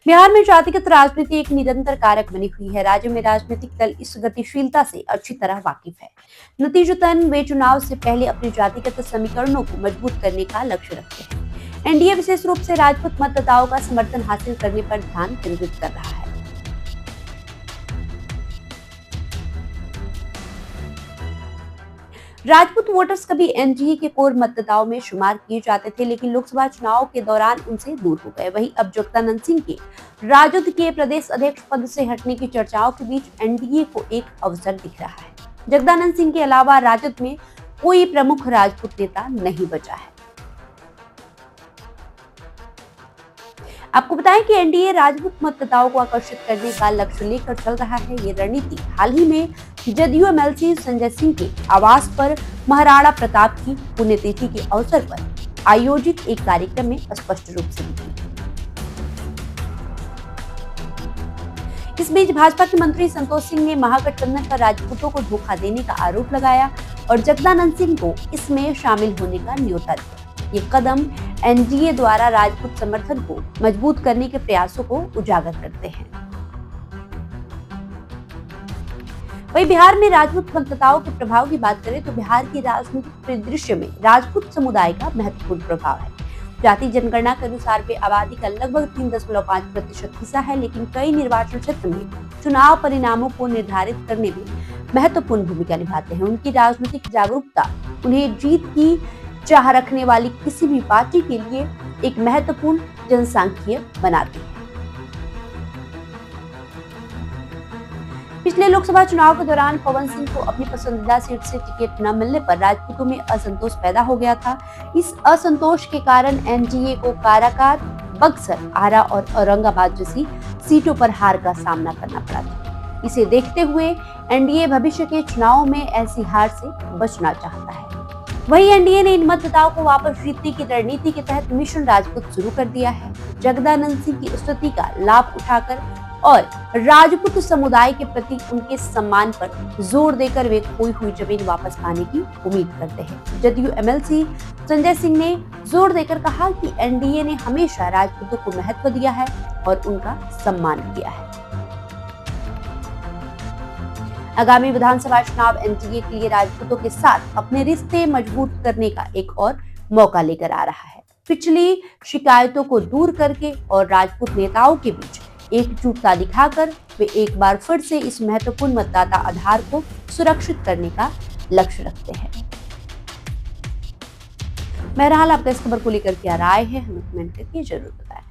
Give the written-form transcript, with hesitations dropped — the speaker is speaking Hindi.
बिहार में जातिगत राजनीति एक निरंतर कारक बनी हुई है। राज्य में राजनीतिक दल इस गतिशीलता से अच्छी तरह वाकिफ है। नतीजतन वे चुनाव से पहले अपने जातिगत समीकरणों को मजबूत करने का लक्ष्य रखते हैं। एनडीए विशेष रूप से राजपूत मतदाताओं का समर्थन हासिल करने पर ध्यान केंद्रित कर रहा है। राजपूत वोटर्स कभी एनडीए के कोर मतदाताओं में शुमार किए जाते थे, लेकिन लोकसभा चुनाव के दौरान उनसे दूर हो गए। वहीं अब जगदानंद सिंह के राजद के प्रदेश अध्यक्ष पद से हटने की चर्चाओं के बीच एनडीए को एक अवसर दिख रहा है। जगदानंद सिंह के अलावा राजद में कोई प्रमुख राजपूत नेता नहीं बचा है। आपको बताएं कि एनडीए राजपूत मतदाताओं को आकर्षित करने का लक्ष्य लेकर चल रहा है। ये रणनीति हाल ही में जदयू एमएलसी संजय सिंह के आवास पर महाराणा प्रताप की पुण्यतिथि के अवसर पर आयोजित एक कार्यक्रम में स्पष्ट रूप से दिखी। इस बीच भाजपा के मंत्री संतोष सिंह ने महागठबंधन पर राजपूतों को धोखा देने का आरोप लगाया और जगदानंद सिंह को इसमें शामिल होने का न्योता दिया। ये कदम एनडीए द्वारा राजपूत समर्थन को मजबूत करने के प्रयासों को उजागर करते हैं। वहीं बिहार में राजपूत मतदाताओं के प्रभाव की बात करें तो बिहार की राजनीतिक परिदृश्य में राजपूत समुदाय का महत्वपूर्ण प्रभाव है। जाति जनगणना के अनुसार वे आबादी का लगभग 3.5% हिस्सा है, लेकिन कई निर्वाचन क्षेत्र में चुनाव परिणामों को निर्धारित करने में महत्वपूर्ण भूमिका निभाते हैं। उनकी राजनीतिक जागरूकता उन्हें जीत की चाह रखने वाली किसी भी पार्टी के लिए एक महत्वपूर्ण जनसांख्यिकीय बनाती है। पिछले लोकसभा चुनाव के दौरान पवन सिंह को अपनी पसंदीदा सीट से टिकट न मिलने पर राजपूतों में असंतोष पैदा हो गया था। इस असंतोष के कारण एनडीए को काराकाट, बक्सर, आरा और औरंगाबाद जैसी सीटों पर हार का सामना करना पड़ा था। इसे देखते हुए एनडीए भविष्य के चुनाव में ऐसी हार से बचना चाहता है। वहीं एनडीए ने इन मतदाताओं को वापस जीतने की रणनीति के तहत मिशन राजपूत शुरू कर दिया है। जगदानंद सिंह की स्तुति का लाभ उठाकर और राजपूत समुदाय के प्रति उनके सम्मान पर जोर देकर वे खोई हुई जमीन वापस पाने की उम्मीद करते हैं। जदयू एमएलसी संजय सिंह ने जोर देकर कहा कि एनडीए ने हमेशा राजपूतों को महत्व दिया है और उनका सम्मान किया है। आगामी विधानसभा चुनाव एनडीए के लिए राजपूतों के साथ अपने रिश्ते मजबूत करने का एक और मौका लेकर आ रहा है। पिछली शिकायतों को दूर करके और राजपूत नेताओं के बीच एकजुटता दिखाकर वे एक बार फिर से इस महत्वपूर्ण मतदाता आधार को सुरक्षित करने का लक्ष्य रखते हैं। बहरहाल आपका इस खबर को लेकर क्या राय है, हमें कमेंट करके जरूर बताएं।